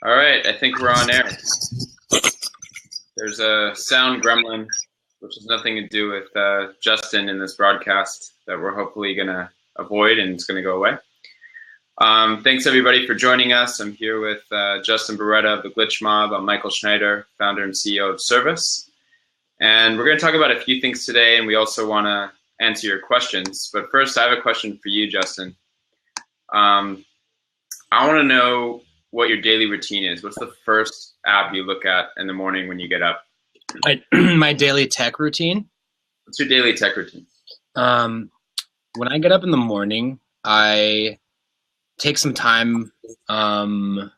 All right, I think we're on air. There's a sound gremlin, which has nothing to do with Justin in this broadcast that we're hopefully going to avoid, and it's going to go away. Thanks, everybody, for joining us. I'm here with Justin Boreta of the Glitch Mob. I'm Michael Schneider, founder and CEO of Service. And we're going to talk about a few things today, and we also want to answer your questions. But first, I have a question for you, Justin. I want to know what your daily routine is. What's the first app you look at in the morning when you get up? My daily tech routine? What's your daily tech routine? When I get up in the morning, I take some time to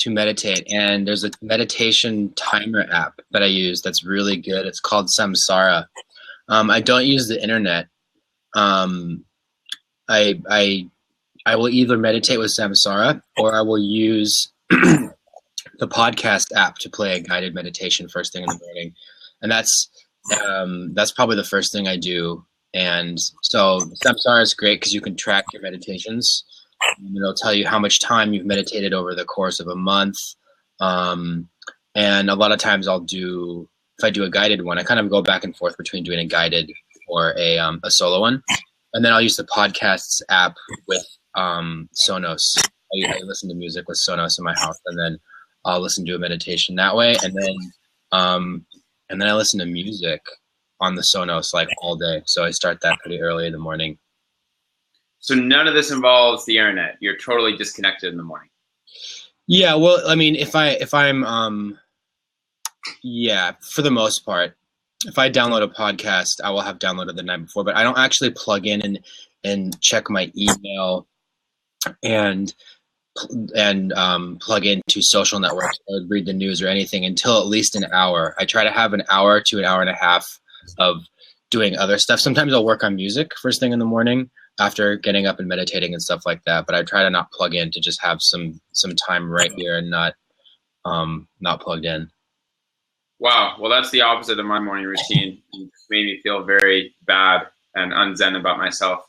meditate, and there's a meditation timer app that I use that's really good. It's called Samsara. I don't use the internet. I will either meditate with Samsara or I will use the podcast app to play a guided meditation first thing in the morning. And that's probably the first thing I do. And so Samsara is great because you can track your meditations. It'll tell you how much time you've meditated over the course of a month. And a lot of times if I do a guided one, I kind of go back and forth between doing a guided or a solo one. And then I'll use the podcasts app with Sonos. I listen to music with Sonos in my house, and then I'll listen to a meditation that way. And then I listen to music on the Sonos like all day. So I start that pretty early in the morning. So none of this involves the internet. You're totally disconnected in the morning. Yeah, well, I mean, if I'm for the most part, if I download a podcast, I will have downloaded the night before, but I don't actually plug in and check my email and plug into social networks or read the news or anything until at least an hour. I try to have an hour to an hour and a half of doing other stuff. Sometimes I'll work on music first thing in the morning after getting up and meditating and stuff like that, but I try to not plug in, to just have some time right here and not plugged in. Wow. Well, that's the opposite of my morning routine. It made me feel very bad and unzen about myself.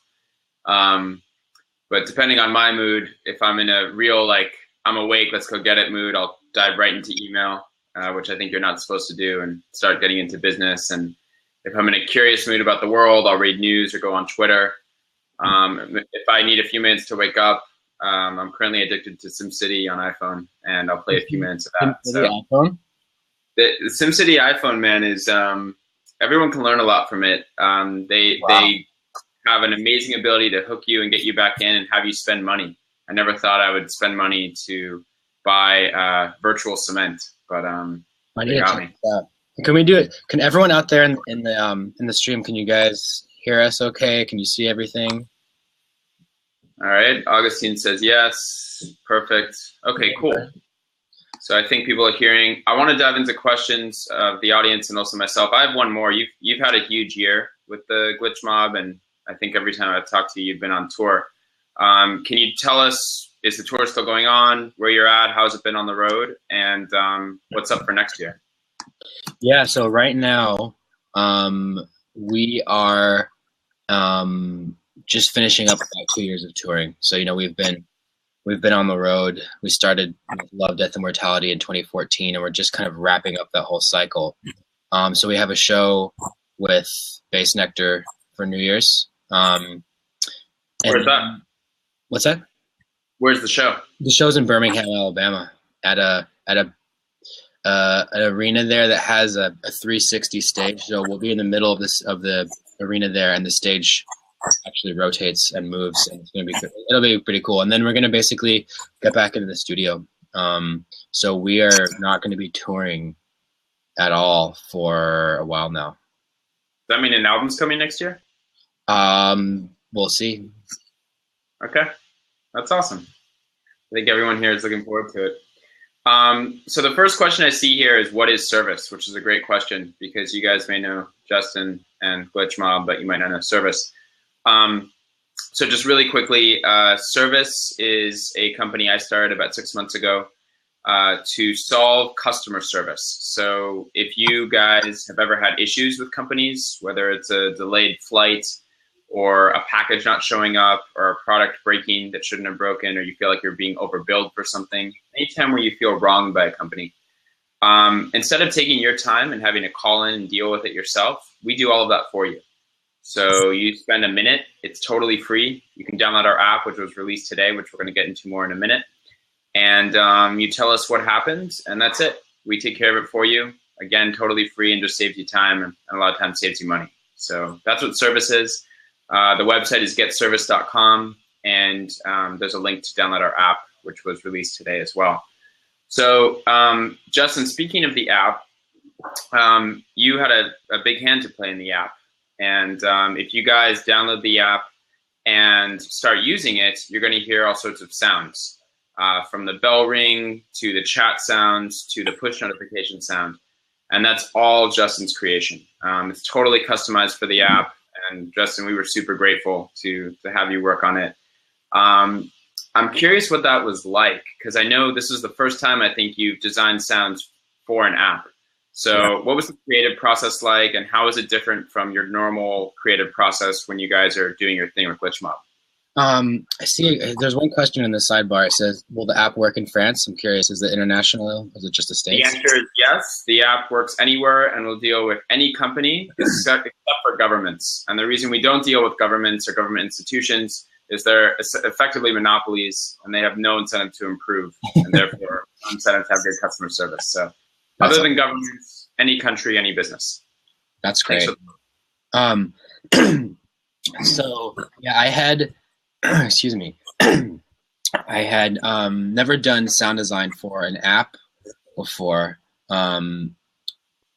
But depending on my mood, if I'm in a real, like, I'm awake, let's go get it mood, I'll dive right into email, which I think you're not supposed to do, and start getting into business. And if I'm in a curious mood about the world, I'll read news or go on Twitter. If I need a few minutes to wake up, I'm currently addicted to SimCity on iPhone, and I'll play a few minutes of that. So, iPhone? The SimCity iPhone, man, is everyone can learn a lot from it. They have an amazing ability to hook you and get you back in and have you spend money. I never thought I would spend money to buy virtual cement, but I need to check that. Can we do it? Can everyone out there in the stream, can you guys hear us okay? Can you see everything? All right. Augustine says yes. Perfect. Okay, cool. So I think people are hearing. I want to dive into questions of the audience and also myself. I have one more. You've had a huge year with the Glitch Mob, and I think every time I've talked to you, you've been on tour. Can you tell us, is the tour still going on? Where you're at? How's it been on the road? And what's up for next year? Yeah, so right now we are just finishing up about 2 years of touring. So, we've been on the road. We started with Love, Death, and Mortality in 2014, and we're just kind of wrapping up that whole cycle. So we have a show with Bass Nectar for New Year's. Where's that? What's that? Where's the show? The show's in Birmingham, Alabama, at an arena there that has a 360 stage. So we'll be in the middle of the arena there, and the stage actually rotates and moves, and it'll be pretty cool. And then we're gonna basically get back into the studio. So we are not going to be touring at all for a while now. Does that mean an album's coming next year? We'll see. Okay, that's awesome. I think everyone here is looking forward to it. So the first question I see here is, what is Service? Which is a great question, because you guys may know Justin and Glitch Mob, but you might not know Service. So just really quickly, Service is a company I started about 6 months ago to solve customer service. So if you guys have ever had issues with companies, whether it's a delayed flight or a package not showing up, or a product breaking that shouldn't have broken, or you feel like you're being overbilled for something, anytime where you feel wronged by a company, instead of taking your time and having to call in and deal with it yourself, we do all of that for you. So you spend a minute, it's totally free. You can download our app, which was released today, which we're going to get into more in a minute. And you tell us what happens, and that's it. We take care of it for you. Again, totally free, and just saves you time, and a lot of times saves you money. So that's what service is. The website is getservice.com, and there's a link to download our app, which was released today as well. So Justin, speaking of the app, you had a big hand to play in the app. And if you guys download the app and start using it, you're going to hear all sorts of sounds, from the bell ring to the chat sounds to the push notification sound. And that's all Justin's creation. It's totally customized for the app. And Justin, we were super grateful to have you work on it. I'm curious what that was like, because I know this is the first time I think you've designed sounds for an app. So what was the creative process like, and how is it different from your normal creative process when you guys are doing your thing with GlitchMob? I see there's one question in the sidebar. It says, will the app work in France? I'm curious, is it international? Is it just the States? The answer is yes. The app works anywhere and will deal with any company except for governments. And the reason we don't deal with governments or government institutions is they're effectively monopolies, and they have no incentive to improve, and therefore no incentive to have good customer service. So other than governments, any country, any business. That's great. So yeah, I had, excuse me, I had never done sound design for an app before. Within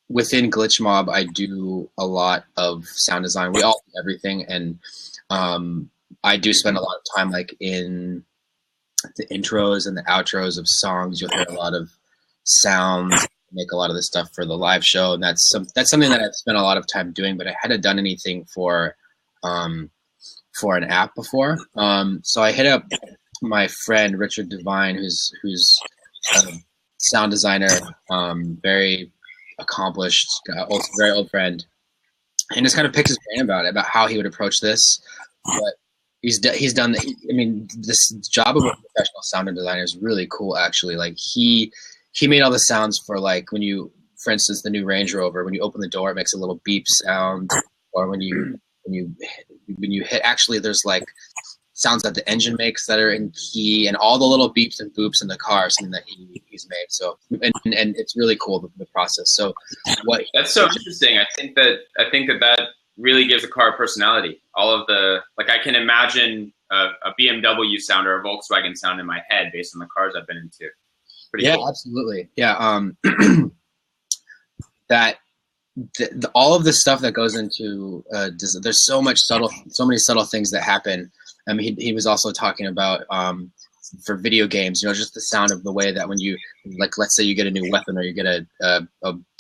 GlitchMob, I do a lot of sound design. We all do everything, and I do spend a lot of time like in the intros and the outros of songs. You'll hear a lot of sounds, make a lot of this stuff for the live show, and that's something that I've spent a lot of time doing, but I hadn't done anything for an app before. So I hit up my friend Richard Devine, who's a sound designer, very accomplished, very old friend, and just kind of picked his brain about how he would approach this. But he's done. I mean, this job of a professional sound designer is really cool. Actually, like he made all the sounds for, like, when you, for instance, the new Range Rover, when you open the door, it makes a little beep sound, or when you hit, actually there's like sounds that the engine makes that are in key, and all the little beeps and boops in the car, something that he's made. So and it's really cool, the process. So that's so interesting. I think that really gives a car a personality. All of the, like, I can imagine a BMW sound or a Volkswagen sound in my head based on the cars I've been into. Pretty cool. Absolutely. Yeah. All of the stuff that goes into there's so many subtle things that happen. I mean, he was also talking about for video games, just the sound of the way that when you, like, let's say you get a new weapon or you get a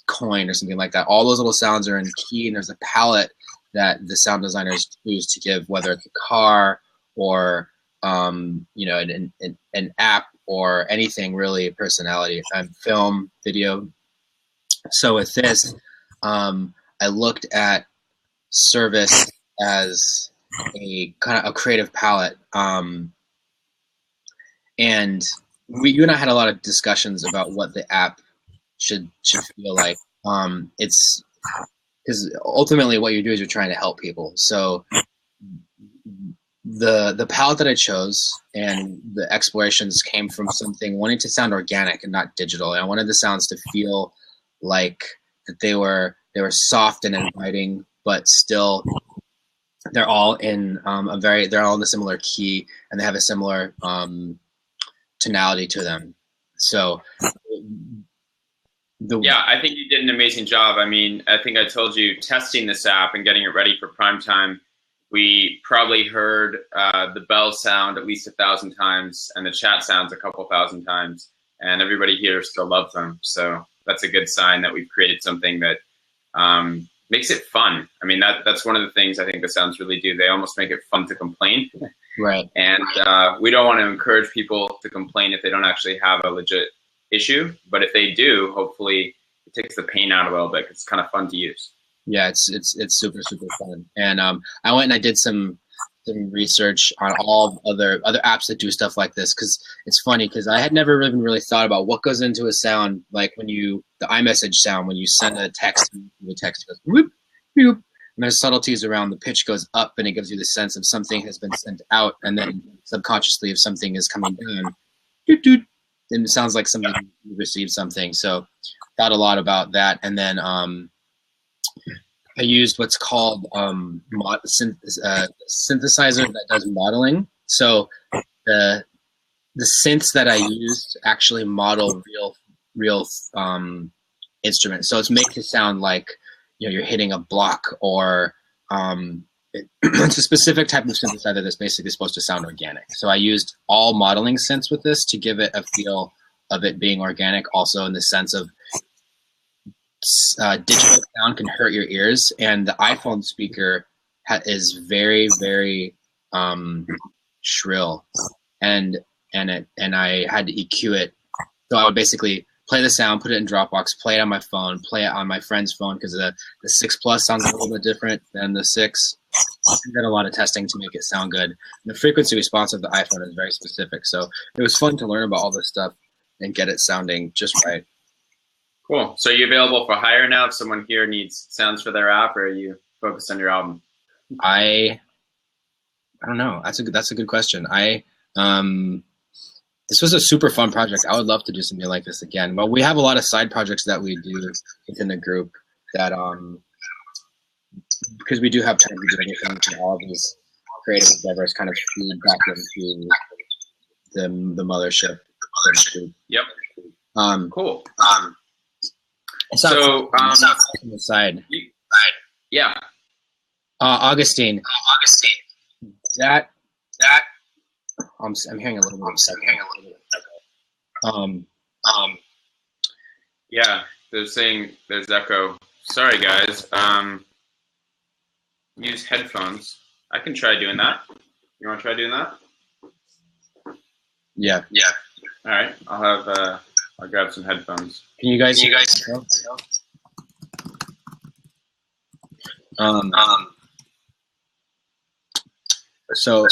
coin or something like that, all those little sounds are in key, and there's a palette that the sound designers choose to give, whether it's a car or an app or anything, really, personality, film, video. So with this, I looked at service as a kind of a creative palette, and you and I had a lot of discussions about what the app should feel like. It's because ultimately what you do is you're trying to help people. So the palette that I chose and the explorations came from something wanting to sound organic and not digital. And I wanted the sounds to feel like that they were soft and inviting, but still they're all in they're all in a similar key, and they have a similar tonality to them. So I think you did an amazing job. I mean, I think I told you, testing this app and getting it ready for prime time, we probably heard the bell sound at least 1,000 times and the chat sounds a couple thousand times, and everybody here still loves them. So that's a good sign that we've created something that makes it fun. I mean, that's one of the things I think the sounds really do. They almost make it fun to complain. Right. And we don't want to encourage people to complain if they don't actually have a legit issue. But if they do, hopefully it takes the pain out a little bit, 'cause it's kind of fun to use. Yeah, it's super super fun. And I went and I did some research on all other apps that do stuff like this, because it's funny, because I had never even really thought about what goes into a sound, like when you the iMessage sound when you send a text, the text goes whoop whoop, and there's subtleties around the pitch goes up and it gives you the sense of something has been sent out, and then subconsciously if something is coming down, doot, doot, then it sounds like something you received something. So thought a lot about that, and then I used what's called synthesizer that does modeling. So the synths that I used actually model real instruments. So it's make it sound like you're hitting a block, or it's a specific type of synthesizer that's basically supposed to sound organic. So I used all modeling synths with this to give it a feel of it being organic, also in the sense of digital sound can hurt your ears, and the iPhone speaker is very very shrill, and I had to EQ it. So I would basically play the sound, put it in Dropbox, play it on my phone, play it on my friend's phone, because the 6 Plus sounds a little bit different than the 6. I did a lot of testing to make it sound good. And the frequency response of the iPhone is very specific, so it was fun to learn about all this stuff and get it sounding just right. Cool. So are you available for hire now if someone here needs sounds for their app, or are you focused on your album? I don't know. That's a good question. This was a super fun project. I would love to do something like this again. Well, we have a lot of side projects that we do within the group that because we do have time to do anything, to all of these creative endeavors kind of feed back into the mothership. Yep. Cool. So on the side. Yeah. Augustine. That. I'm hearing a little bit of echo. Yeah, they're saying there's echo. Sorry, guys. Use headphones. I can try doing that. You want to try doing that? Yeah. All right. I'll grab some headphones. Can you guys? So.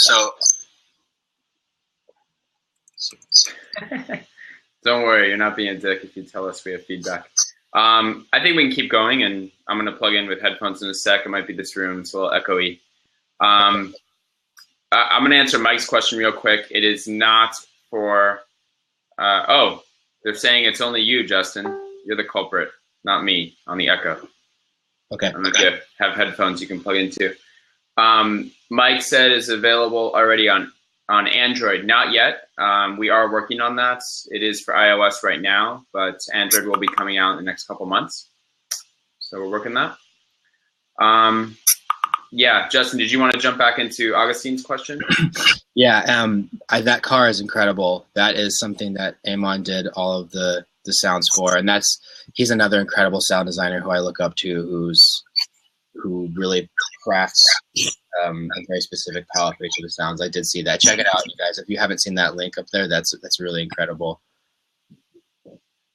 Don't worry, you're not being a dick if you tell us we have feedback. I think we can keep going, and I'm going to plug in with headphones in a sec. It might be this room. It's a little echoey. I'm going to answer Mike's question real quick. It is not for... they're saying it's only you, Justin. You're the culprit, not me, on the echo. Okay. I'm going to have headphones you can plug into. Mike said it's available already on Android. Not yet. We are working on that. It is for iOS right now, but Android will be coming out in the next couple months. So we're working that. Yeah, Justin, did you want to jump back into Augustine's question? Yeah, that car is incredible. That is something that Amon did all of the sounds for, and he's another incredible sound designer who I look up to, who really crafts a very specific palette for each of the sounds. I did see that. Check it out, you guys. If you haven't seen that link up there, that's really incredible.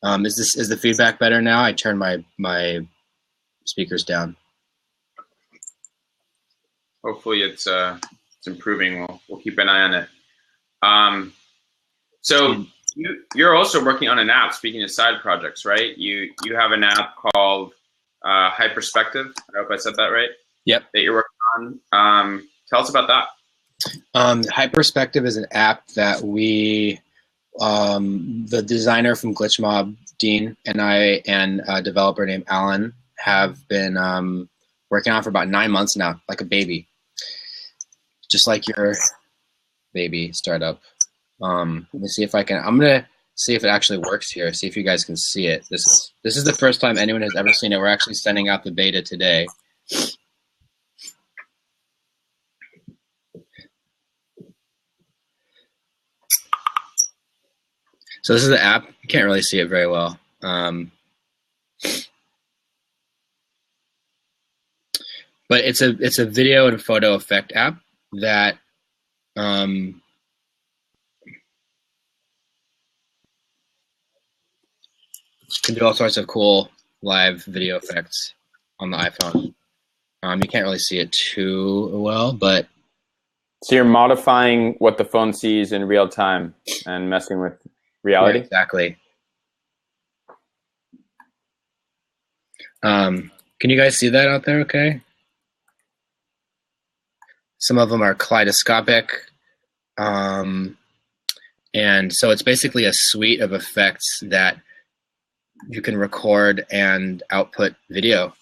Is the feedback better now? I turned my speakers down. Hopefully it's improving. We'll keep an eye on it. So you're also working on an app. Speaking of side projects, right? You have an app called Hyperspective. I hope I said that right. Yep. That you're working on. Tell us about that. Hyperspective is an app that we, the designer from Glitchmob, Dean, and I, and a developer named Alan have been working on for about 9 months now, like a baby. Just like your baby startup. Let me see if I can. I'm gonna see if it actually works here. See if you guys can see it. This is the first time anyone has ever seen it. We're actually sending out the beta today. So this is the app. You can't really see it very well. But it's a video and photo effect app that can do all sorts of cool live video effects. on the iPhone. You can't really see it too well, but so you're modifying what the phone sees in real time and messing with reality? Yeah, exactly. Can you guys see that out there okay? Some of them are kaleidoscopic. And so it's basically a suite of effects that you can record and output video.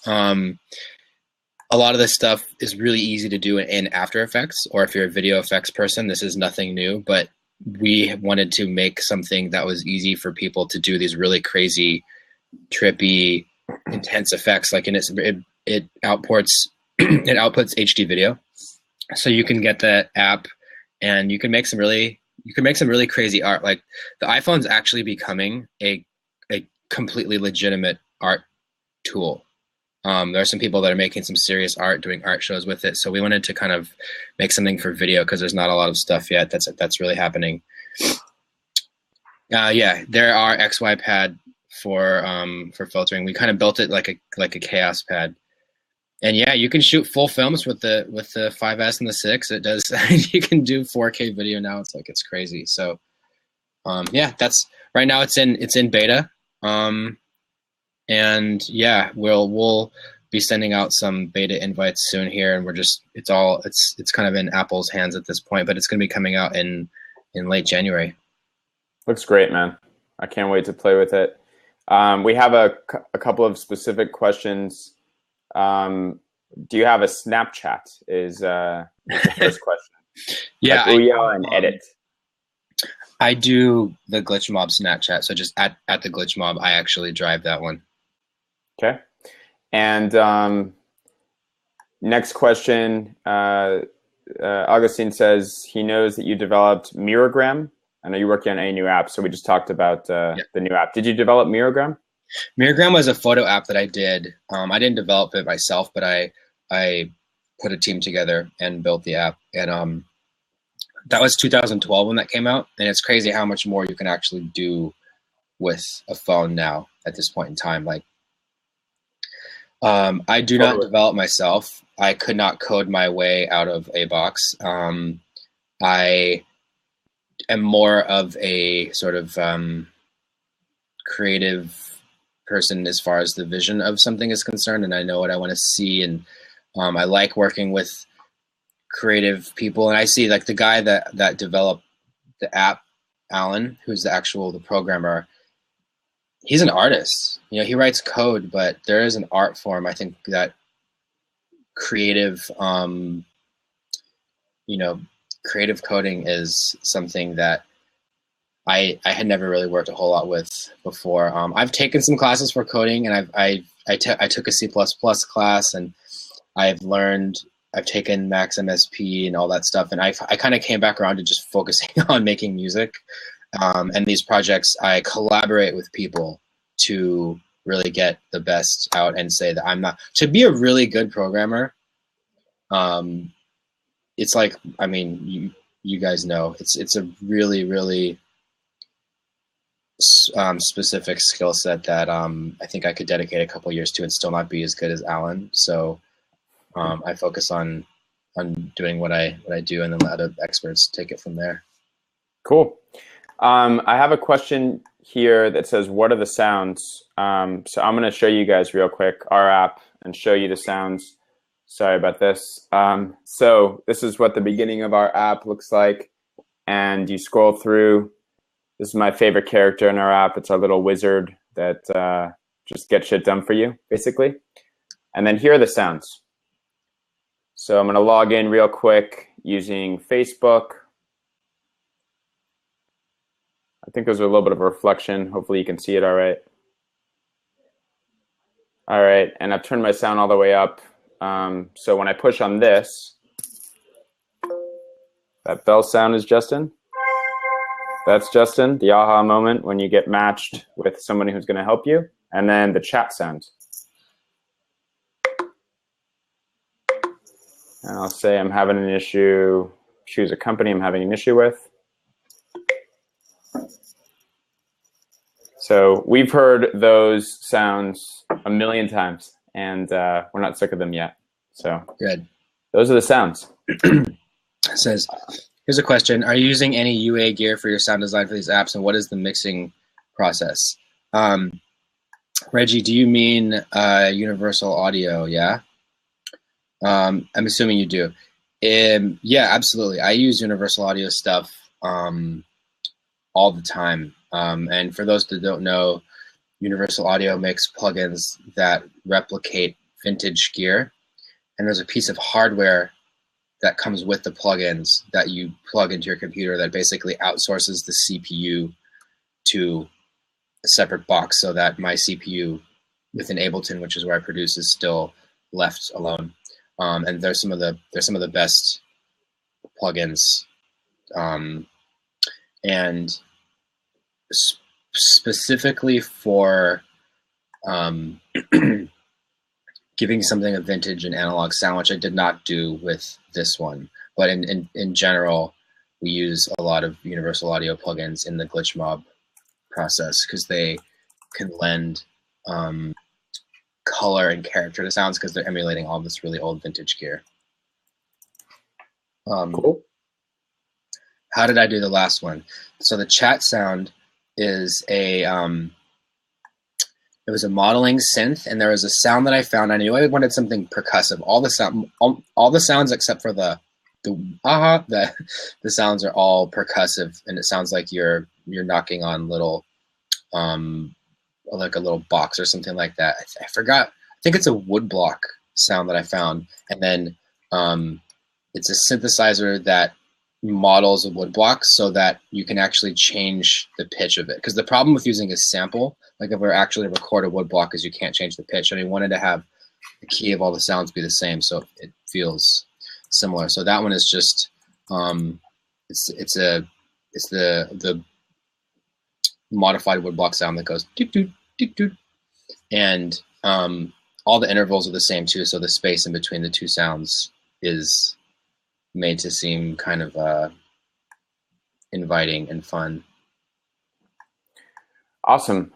A lot of this stuff is really easy to do in After Effects, or if you're a video effects person, this is nothing new, but we wanted to make something that was easy for people to do these really crazy, trippy, intense effects. Like it outputs it outputs HD video, so you can get that app and you can make some really crazy art. Like the iPhone's actually becoming a completely legitimate art tool. There are some people that are making some serious art, doing art shows with it. So we wanted to kind of make something for video because there's not a lot of stuff yet that's really happening. Yeah, there are XY pad for filtering. We kind of built it like a chaos pad. And yeah, you can shoot full films with the 5S and the 6. It does. You can do 4K video now. It's crazy. So yeah, that's right now. It's in beta. And yeah, we'll be sending out some beta invites soon here, and it's kind of in Apple's hands at this point, but it's going to be coming out in late January. Looks great, man. I can't wait to play with it. We have a couple of specific questions. Do you have a Snapchat? Is the first question. Yeah, like Ouya and Edit. I do the Glitch Mob Snapchat, so just at the Glitch Mob, I actually drive that one. Okay. And next question, Augustine says he knows that you developed Mirogram. I know you're working on a new app, so we just talked about the new app. Did you develop Mirogram? Mirogram was a photo app that I did. I didn't develop it myself, but I put a team together and built the app. And that was 2012 when that came out. And it's crazy how much more you can actually do with a phone now at this point in time. Like, I do not develop myself. I could not code my way out of a box. I am more of a sort of creative person as far as the vision of something is concerned, and I know what I want to see, and I like working with creative people. And I see like the guy that developed the app, Alan, who's the programmer. He's an artist. You know, he writes code, but there is an art form. I think that creative, creative coding is something that I had never really worked a whole lot with before. I've taken some classes for coding, and I took a C++ class, and I've taken Max MSP and all that stuff, and I kind of came back around to just focusing on making music. And these projects, I collaborate with people to really get the best out and say that to be a really good programmer. It's like, I mean, you guys know, it's a really, really specific skill set that I think I could dedicate a couple years to and still not be as good as Alan. So I focus on doing what I do, and then let other experts take it from there. Cool. I have a question here that says, what are the sounds? So I'm going to show you guys real quick our app and show you the sounds. Sorry about this. So this is what the beginning of our app looks like. And you scroll through. This is my favorite character in our app. It's our little wizard that just gets shit done for you, basically. And then here are the sounds. So I'm going to log in real quick using Facebook. I think there's a little bit of a reflection. Hopefully you can see it all right. All right, and I've turned my sound all the way up. So when I push on this, that bell sound is Justin. That's Justin, the aha moment when you get matched with somebody who's going to help you. And then the chat sound. And I'll say I'm having an issue, choose a company I'm having an issue with. So we've heard those sounds a million times. and we're not sick of them yet. So Good. those are the sounds. It says, here's a question. Are you using any UA gear for your sound design for these apps, and what is the mixing process? Reggie, do you mean Universal Audio? Yeah. I'm assuming you do. Yeah, absolutely. I use Universal Audio stuff all the time. And for those that don't know, Universal Audio makes plugins that replicate vintage gear. And there's a piece of hardware that comes with the plugins that you plug into your computer that basically outsources the CPU to a separate box so that my CPU within Ableton, which is where I produce, is still left alone. And there's some of the best plugins, and specifically for giving something a vintage and analog sound, which I did not do with this one. But in general, we use a lot of Universal Audio plugins in the glitch mob process because they can lend color and character to sounds because they're emulating all this really old vintage gear. Cool. How did I do the last one? So the chat sound is it was a modeling synth, and there was a sound that I found. I knew I wanted something percussive. All the sounds except for the sounds are all percussive, and it sounds like you're knocking on little like a little box or something like that. I forgot. I think it's a woodblock sound that I found, and then it's a synthesizer that models a woodblock so that you can actually change the pitch of it. Because the problem with using a sample, like if we're actually record a woodblock, is you can't change the pitch. And I wanted to have the key of all the sounds be the same, so it feels similar. So that one is just it's the modified woodblock sound that goes doot doot doot doot, and all the intervals are the same too. So the space in between the two sounds is made to seem kind of inviting and fun. Awesome.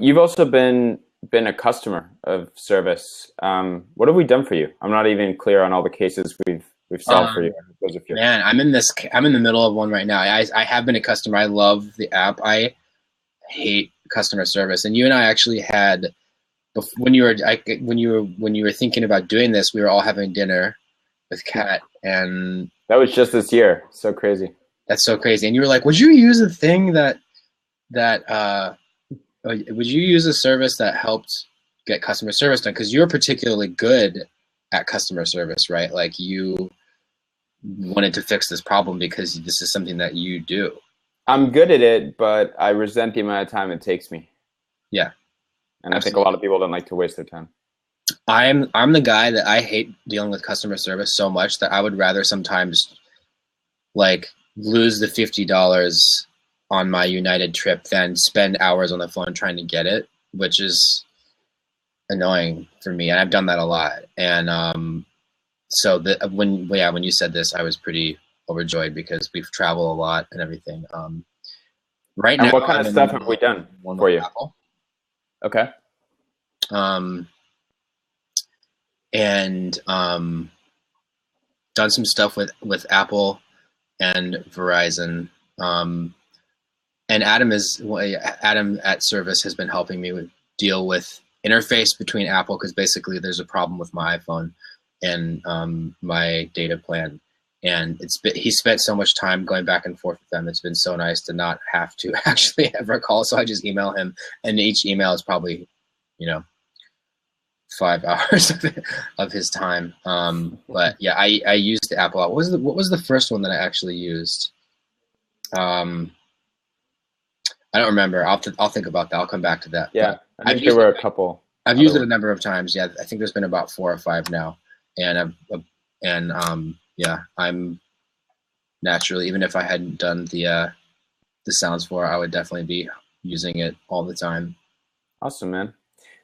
You've also been a customer of service. What have we done for you? I'm not even clear on all the cases we've solved for you. Man, I'm in the middle of one right now. I have been a customer. I love the app. I hate customer service. And you and I actually had, when you were thinking about doing this, we were all having dinner with Kat, and that was just this year. So crazy. That's so crazy. And you were like, would you use a thing would you use a service that helped get customer service done? Because you're particularly good at customer service, right? Like you wanted to fix this problem because this is something that you do. I'm good at it, but I resent the amount of time it takes me. Yeah. And I think a lot of people don't like to waste their time. I'm the guy that I hate dealing with customer service so much that I would rather sometimes like lose the $50 on my United trip than spend hours on the phone trying to get it, which is annoying for me. And I've done that a lot. And so when you said this, I was pretty overjoyed because we've traveled a lot and everything. Right now, what kind of stuff have we done for you? Apple. Okay. And done some stuff with Apple and Verizon. And Adam at Service has been helping me deal with interface between Apple, because basically there's a problem with my iPhone and my data plan. And he spent so much time going back and forth with them. It's been so nice to not have to actually ever call. So I just email him, and each email is probably, 5 hours of his time. But yeah, I used the Apple. What was the first one that I actually used? I don't remember. I'll think about that. I'll come back to that. Yeah, I think there were a couple. I've used it a number of times. Yeah, I think there's been about 4 or 5 now, and yeah, I'm naturally, even if I hadn't done the sounds for, I would definitely be using it all the time. Awesome, man.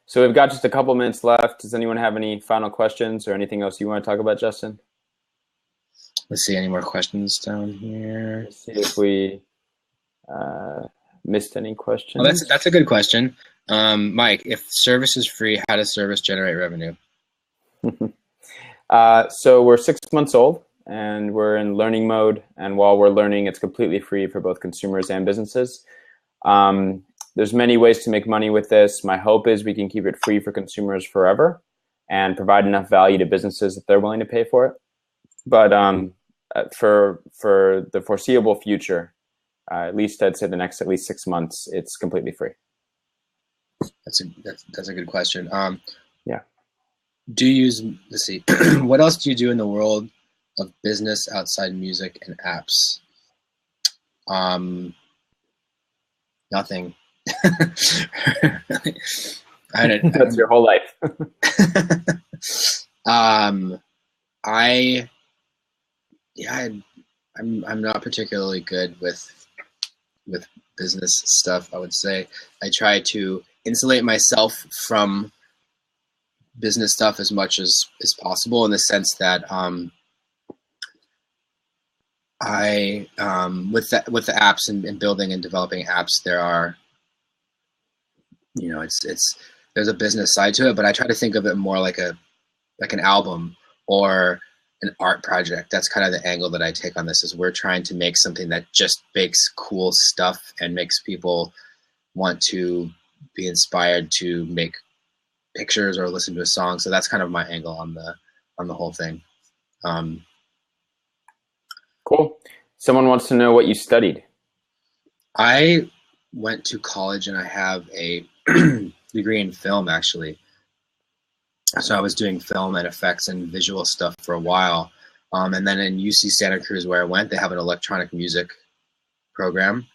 So we've got just a couple minutes left. Does anyone have any final questions or anything else you want to talk about, Justin? Let's see, any more questions down here? Let's see if we missed any questions. Well, that's a good question. Mike, if service is free, how does service generate revenue? So we're 6 months old and we're in learning mode. And while we're learning, it's completely free for both consumers and businesses. There's many ways to make money with this. My hope is we can keep it free for consumers forever and provide enough value to businesses that they're willing to pay for it. But for the foreseeable future, at least I'd say the next at least 6 months, it's completely free. That's a good question. Yeah. Do you use, let's see, what else do you do in the world of business outside music and apps? Nothing. That's your whole life. I'm not particularly good with business stuff, I would say. I try to insulate myself from business stuff as much as possible, in the sense that with the apps and building and developing apps, there are, there's a business side to it, but I try to think of it more like an album or an art project. That's kind of the angle that I take on this, is we're trying to make something that just makes cool stuff and makes people want to be inspired to make pictures or listen to a song. So that's kind of my angle on the whole thing. Cool. Someone wants to know what you studied. I went to college and I have a degree in film, actually. So I was doing film and effects and visual stuff for a while. And then in UC Santa Cruz, where I went, they have an electronic music program,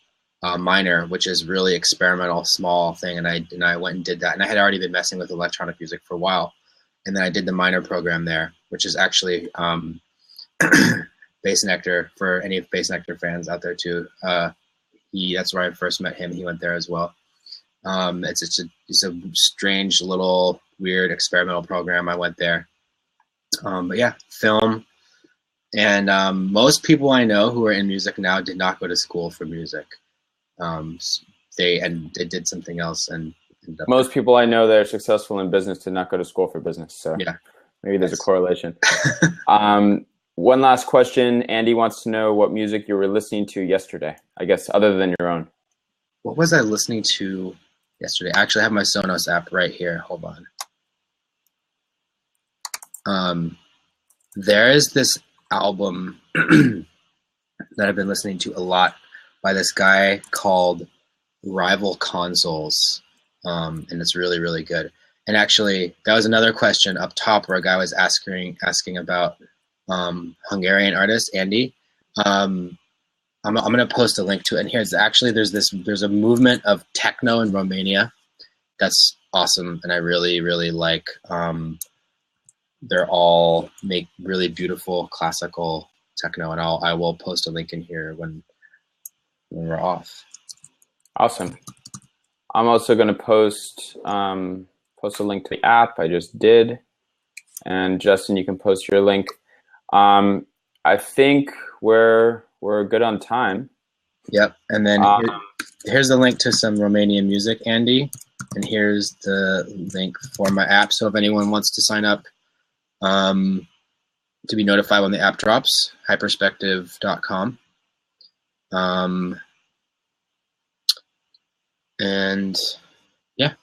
minor, which is really experimental, small thing. And I went and did that. And I had already been messing with electronic music for a while. And then I did the minor program there, which is actually Bass Nectar, for any of Bass Nectar fans out there too. That's where I first met him. He went there as well. It's a strange little weird experimental program. I went there. But yeah, film. And most people I know who are in music now did not go to school for music. They did something else. And most people I know that are successful in business did not go to school for business. So yeah, maybe there's a correlation. One last question. Andy wants to know what music you were listening to yesterday, I guess, other than your own. What was I listening to yesterday? I actually have my Sonos app right here. Hold on. There is this album that I've been listening to a lot by this guy called Rival Consoles. And it's really, really good. And actually, that was another question up top where a guy was asking about Hungarian artist Andy. I'm going to post a link to it. And here's actually there's a movement of techno in Romania that's awesome, and I really, really like. They're all make really beautiful classical techno, and I will post a link in here when we're off. Awesome. I'm also going to post a link to the app. I just did, and Justin, you can post your link. I think we're good on time. Yep. And then here's the link to some Romanian music, Andy. And here's the link for my app. So if anyone wants to sign up to be notified when the app drops, hyperspective.com. And yeah.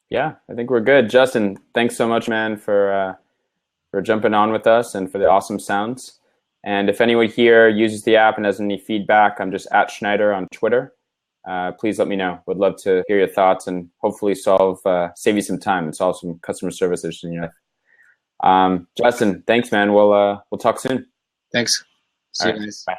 Yeah, I think we're good. Justin, thanks so much, man, for jumping on with us and for the awesome sounds. And if anyone here uses the app and has any feedback, I'm just at Schneider on Twitter. Please let me know. Would love to hear your thoughts and hopefully save you some time and solve some customer service issues in your life. Justin, thanks, man. We'll talk soon. Thanks. See you guys. Bye.